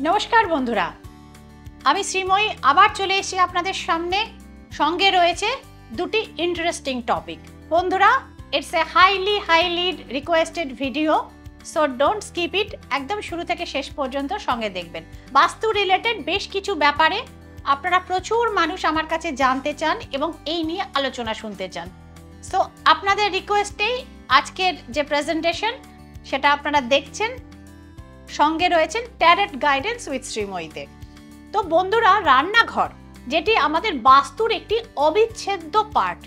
নমস্কার বন্ধুরা, আমি শ্রীময়ী আবার চলে এসেছি আপনাদের সামনে। সঙ্গে রয়েছে দুটি ইন্টারেস্টিং টপিক। বন্ধুরা, it's a highly requested video, so don't skip ইট। একদম শুরু থেকে শেষ পর্যন্ত সঙ্গে দেখবেন। বাস্তু রিলেটেড বেশ কিছু ব্যাপারে আপনারা প্রচুর মানুষ আমার কাছে জানতে চান এবং এই নিয়ে আলোচনা শুনতে চান। সো আপনাদের রিকোয়েস্টেই আজকের যে প্রেজেন্টেশন সেটা আপনারা দেখছেন। সঙ্গে রয়েছেন ট্যারট গাইডেন্স উইথ শ্রীময়ীতে। তো বন্ধুরা, রান্নাঘর যেটি আমাদের বাস্তুর একটি অবিচ্ছেদ্য পার্ট,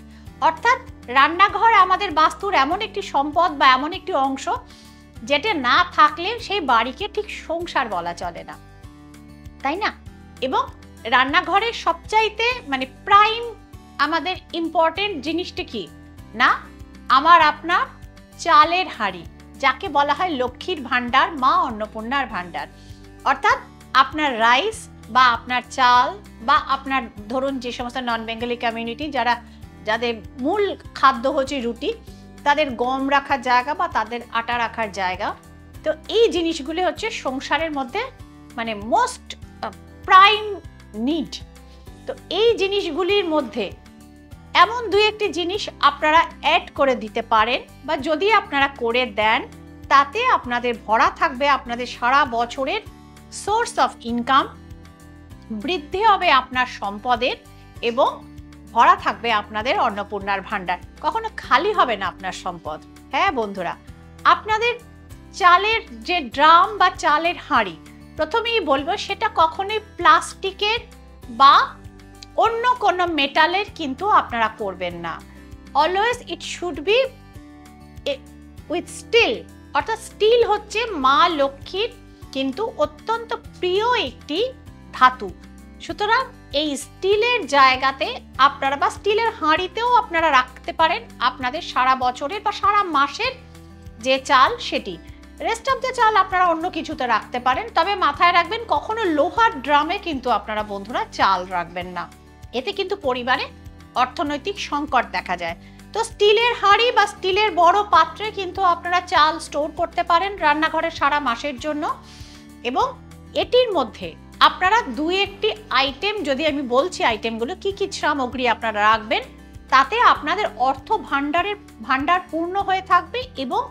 অর্থাৎ রান্নাঘর আমাদের বাস্তুর এমন একটি সম্পদ বা এমন একটি অংশ যেটা না থাকলে সেই বাড়িকে ঠিক সংসার বলা চলে না, তাই না? এবং রান্নাঘরের সবচাইতে প্রাইম আমাদের ইম্পর্টেন্ট জিনিসটা কি না, আমার আপনার চালের হাঁড়ি, যাকে বলা হয় লক্ষ্মীর ভান্ডার, মা অন্নপূর্ণার ভান্ডার। অর্থাৎ আপনার রাইস বা আপনার চাল বা আপনার ধরুন যে সমস্ত নন বেঙ্গলি কমিউনিটি যাদের মূল খাদ্য হচ্ছে রুটি, তাদের গম রাখার জায়গা বা তাদের আটা রাখার জায়গা। তো এই জিনিসগুলি হচ্ছে সংসারের মধ্যে মোস্ট প্রাইম নিড। তো এই জিনিসগুলির মধ্যে এমন দুই একটি জিনিস আপনারা অ্যাড করে দিতে পারেন, বা যদি আপনারা করে দেন তাতে আপনাদের ভরা থাকবে আপনাদের সারা বছরের সোর্স অফ ইনকাম, বৃদ্ধি হবে আপনার সম্পদের এবং ভরা থাকবে আপনাদের অন্নপূর্ণার ভান্ডার। কখনো খালি হবে না আপনার সম্পদ। হ্যাঁ বন্ধুরা, আপনাদের চালের যে ড্রাম বা চালের হাঁড়ি, প্রথমেই বলবো সেটা কখনোই প্লাস্টিকের বা অন্য কোনো মেটালের কিন্তু আপনারা করবেন না। Always it should be with steel, অর্থাৎ স্টিল হচ্ছে মা লক্ষ্মীর কিন্তু অত্যন্ত প্রিয় একটি ধাতু। সুতরাং এই স্টিলের জায়গাতে আপনারা বা স্টিলের হাঁড়িতেও আপনারা রাখতে পারেন আপনাদের সারা বছরের বা সারা মাসের যে চাল, সেটি। রেস্ট অফ দ্য চাল আপনারা অন্য কিছুতে রাখতে পারেন, তবে মাথায় রাখবেন কখনো লোহার ড্রামে কিন্তু আপনারা বন্ধুরা চাল রাখবেন না, এতে কিন্তু পরিবারে অর্থনৈতিক সংকট দেখা যায়। তো স্টিলের হাঁড়ি বা স্টিলের বড় পাত্রে কিন্তু আপনারা চাল স্টোর করতে পারেন রান্নাঘরের সারা মাসের জন্য। এবং এটির মধ্যে আপনারা দুই একটি আইটেম, যদি আমি বলছি আইটেমগুলো কি কি সামগ্রী আপনারা রাখবেন, তাতে আপনাদের অর্থ ভান্ডার পূর্ণ হয়ে থাকবে এবং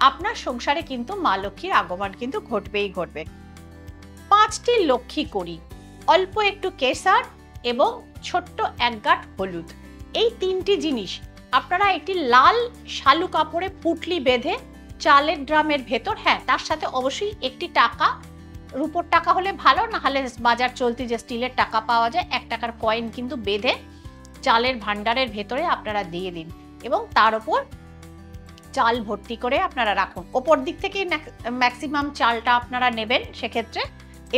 আপনার সংসারে কিন্তু মা লক্ষ্মীর আগমন কিন্তু ঘটবেই ঘটবে। 5টি লক্ষ্মী কড়ি, অল্প একটু কেশর এবং ছোট্ট এক গাঁট হলুদ, এই 3টি জিনিস আপনারা একটি লাল শালু কাপড়ে পুটলি বেঁধে চালের ড্রামের ভেতর, হ্যাঁ তার সাথে অবশ্যই একটি টাকা, রূপোর টাকা হলে ভালো, না হলে বাজার চলতি যে স্টিলের টাকা পাওয়া যায় 1 টাকার কয়েন কিন্তু বেঁধে চালের ভান্ডারের ভেতরে আপনারা দিয়ে দিন এবং তার উপর চাল ভর্তি করে আপনারা রাখুন। ওপর দিক থেকে ম্যাক্সিমাম চালটা আপনারা নেবেন সেক্ষেত্রে।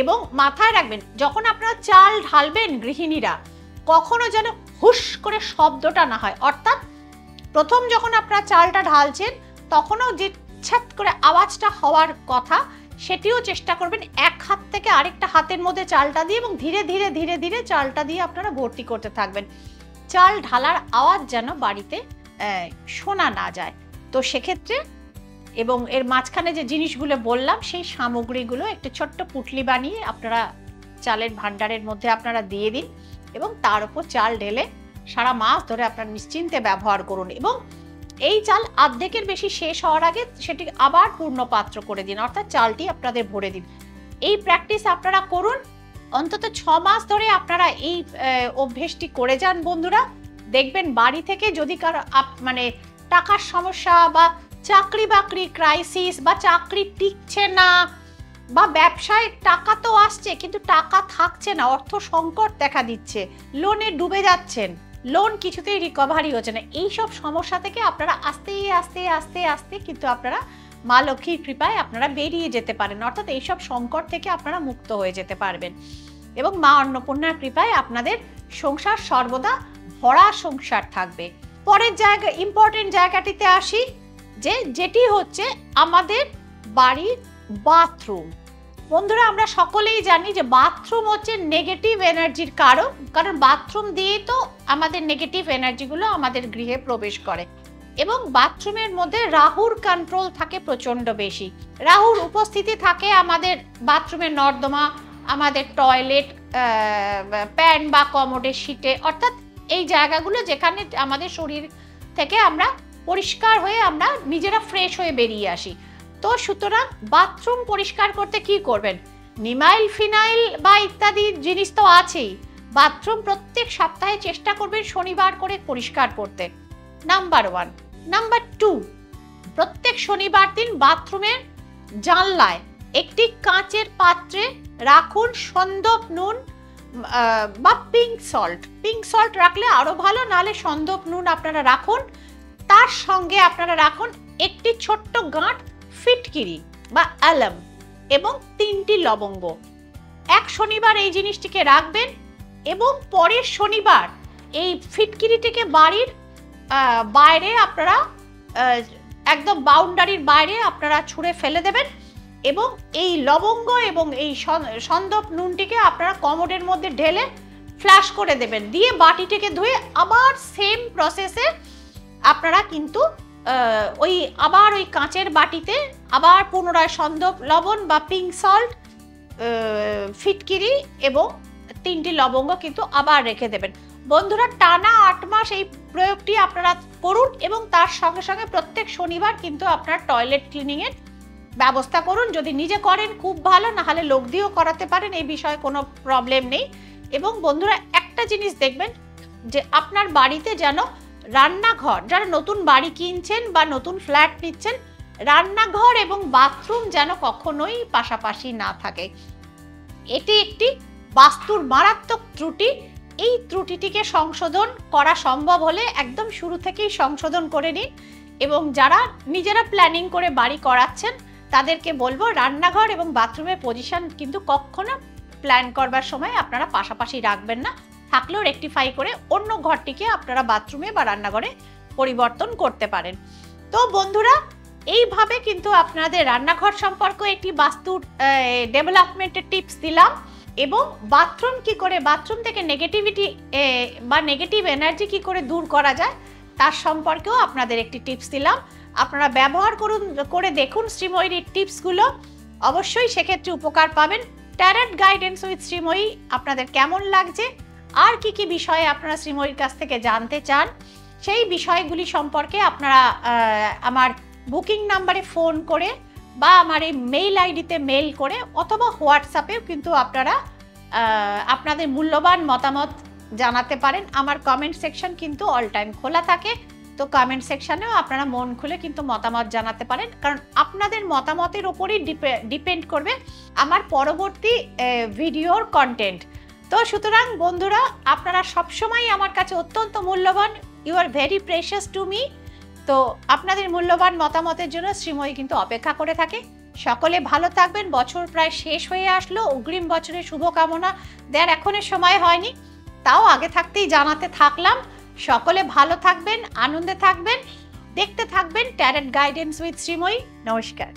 এবং মাথায় রাখবেন যখন আপনারা চাল ঢালবেন গৃহিণীরা, কখনো যেন হুশ করে শব্দটা না হয়। অর্থাৎ প্রথম যখন আপনারা চালটা ঢালছেন তখনও যে ছ্যাত করে আওয়াজটা হওয়ার কথা, সেটিও চেষ্টা করবেন এক হাত থেকে আরেকটা হাতের মধ্যে চালটা দিয়ে এবং ধীরে ধীরে ধীরে ধীরে চালটা দিয়ে আপনারা ভর্তি করতে থাকবেন। চাল ঢালার আওয়াজ যেন বাড়িতে শোনা না যায়। তো সেক্ষেত্রে এবং এর মাঝখানে যে জিনিসগুলো বললাম সেই সামগ্রীগুলো একটু ছোট্ট পুটলি বানিয়ে আপনারা চালের ভান্ডারের মধ্যে আপনারা দিয়ে দিন এবং তার উপর চাল ঢেলে সারা মাস ধরে আপনারা নিশ্চিন্তে ব্যবহার করুন। এবং এই চাল অর্ধেকের বেশি শেষ হওয়ার আগে সেটি আবার পূর্ণ পাত্র করে দিন, অর্থাৎ চালটি আপনাদের ভরে দিন। এই প্র্যাকটিস আপনারা করুন অন্তত 6 মাস ধরে। আপনারা এই অভ্যেসটি করে যান বন্ধুরা, দেখবেন বাড়ি থেকে যদি কারো টাকার সমস্যা বা চাকরি বাকরি ক্রাইসিস বা চাকরি টিকছে না বা ব্যবসায় টাকা তো আসছে কিন্তু টাকা থাকছে না, অর্থ সংকট দেখা দিচ্ছে, লোনে ডুবে যাচ্ছেন, লোন কিছুতেই রিকভারি হচ্ছে না, এইসব সমস্যা থেকে আপনারা আস্তে আস্তে আস্তে আস্তে কিন্তু আপনারা মা লক্ষ্মীর কৃপায় আপনারা বেরিয়ে যেতে পারেন। অর্থাৎ এইসব সংকট থেকে আপনারা মুক্ত হয়ে যেতে পারবেন এবং মা অন্নপূর্ণার কৃপায় আপনাদের সংসার সর্বদা ভরা সংসার থাকবে। পরের জায়গা, ইম্পর্টেন্ট জায়গাটিতে আসি, যেটি হচ্ছে আমাদের বাড়ির বাথরুম। বন্ধুরা, আমরা সকলেই জানি যে বাথরুম হচ্ছে নেগেটিভ এনার্জির কারণ বাথরুম দিয়েই তো আমাদের নেগেটিভ এনার্জিগুলো আমাদের গৃহে প্রবেশ করে এবং বাথরুমের মধ্যে রাহুর কন্ট্রোল থাকে প্রচন্ড বেশি। রাহুর উপস্থিতি থাকে আমাদের বাথরুমের নর্দমা আমাদের টয়লেট, প্যান বা কমোডের শীটে, অর্থাৎ এই জায়গাগুলো যেখানে আমাদের শরীর থেকে আমরা পরিষ্কার হয়ে আমরা নিজেরা ফ্রেশ হয়ে বেরিয়ে আসি। তো সুতরাং বাথরুম পরিষ্কার করতে কি করবেন? নিমাইল, ফিনাইল বা ইত্যাদি জিনিস তো আছেই। বাথরুম প্রত্যেক সপ্তাহে চেষ্টা করবেন শনিবার করে পরিষ্কার করতে, নাম্বার 1। নাম্বার 2, প্রত্যেক শনিবার দিন বাথরুমের জানলায় একটি কাঁচের পাত্রে রাখুন সন্দক নুন বা পিঙ্ক সল্ট। পিঙ্ক সল্ট রাখলে আরো ভালো, নাহলে সন্দক নুন আপনারা রাখুন। তার সঙ্গে আপনারা রাখুন একটি ছোট্ট গাঁট ফিটকিরি বা অ্যালাম এবং 3টি লবঙ্গ। এক শনিবার এই জিনিসটিকে রাখবেন এবং পরের শনিবার এই ফিটকিরিটিকে বাড়ির বাইরে আপনারা একদম বাউন্ডারির বাইরে আপনারা ছুঁড়ে ফেলে দেবেন এবং এই লবঙ্গ এবং এই সন্দক নুনটিকে আপনারা কমোডের মধ্যে ঢেলে ফ্ল্যাশ করে দেবেন। দিয়ে বাটিটিকে ধুয়ে আবার সেম প্রসেসে আপনারা কিন্তু আবার ওই কাঁচের বাটিতে আবার পুনরায় সন্দক লবণ বা পিঙ্ক সল্ট, ফিটকিরি এবং 3টি লবঙ্গ কিন্তু আবার রেখে দেবেন। বন্ধুরা, টানা 8 মাস এই প্রয়োগটি আপনারা করুন এবং তার সঙ্গে সঙ্গে প্রত্যেক শনিবার কিন্তু আপনারা টয়লেট ক্লিনিংয়ের ব্যবস্থা করুন। যদি নিজে করেন খুব ভালো, না হলে লোক দিয়েও করাতে পারেন, এই বিষয়ে কোনো প্রবলেম নেই। এবং বন্ধুরা, একটা জিনিস দেখবেন যে আপনার বাড়িতে যেন রান্নাঘর, যারা নতুন বাড়ি কিনছেন বা নতুন ফ্ল্যাট নিচ্ছেন, রান্নাঘর এবং বাথরুম যেন কখনোই পাশাপাশি না থাকে। এটি একটি বাস্তুর মারাত্মক ত্রুটি। এই ত্রুটিটিকে সংশোধন করা সম্ভব হলে একদম শুরু থেকেই সংশোধন করে নিন। এবং যারা নিজেরা প্ল্যানিং করে বাড়ি করাচ্ছেন তাদেরকে বলবো রান্নাঘর এবং বাথরুমের পজিশন কিন্তু কখনো প্ল্যান করবার সময় আপনারা পাশাপাশি রাখবেন না, থাকলেও রেকটিফাই করে অন্য ঘরটিকে আপনারা বাথরুমে বা রান্নাঘরে পরিবর্তন করতে পারেন। তো বন্ধুরা, এইভাবে কিন্তু আপনাদের রান্নাঘর সম্পর্কে একটি বাস্তুর ডেভেলপমেন্টের টিপস দিলাম এবং বাথরুম কি করে, বাথরুম থেকে নেগেটিভিটি বা নেগেটিভ এনার্জি কি করে দূর করা যায় তার সম্পর্কেও আপনাদের একটি টিপস দিলাম। আপনারা ব্যবহার করে দেখুন শ্রীময়ীর টিপসগুলো, অবশ্যই সেক্ষেত্রে উপকার পাবেন। ট্যারট গাইডেন্স উইথ শ্রীময়ী আপনাদের কেমন লাগছে, আর কি কি বিষয়ে আপনারা শ্রীময়ীর কাছ থেকে জানতে চান, সেই বিষয়গুলি সম্পর্কে আপনারা আমার বুকিং নাম্বারে ফোন করে বা আমার এই মেইল আইডিতে মেইল করে অথবা হোয়াটসঅ্যাপেও কিন্তু আপনারা আপনাদের মূল্যবান মতামত জানাতে পারেন। আমার কমেন্ট সেকশন কিন্তু অল টাইম খোলা থাকে, তো কমেন্ট সেকশনেও আপনারা মন খুলে কিন্তু মতামত জানাতে পারেন, কারণ আপনাদের মতামতের ওপরই ডিপেন্ড করবে আমার পরবর্তী ভিডিওর কন্টেন্ট। তো সুতরাং বন্ধুরা, আপনারা সবসময় আমার কাছে অত্যন্ত মূল্যবান, you are very precious to me. তো আপনাদের মূল্যবান মতামতের জন্য শ্রীময়ী কিন্তু অপেক্ষা করে থাকে। সকলে ভালো থাকবেন। বছর প্রায় শেষ হয়ে আসলো, অগ্রিম বছরের শুভকামনা দেওয়ার এখনো সময় হয়নি, তাও আগে থাকতেই জানাতে থাকলাম। সকলে ভালো থাকবেন, আনন্দে থাকবেন, দেখতে থাকবেন ট্যারট গাইডেন্স উইথ শ্রীময়ী। নমস্কার।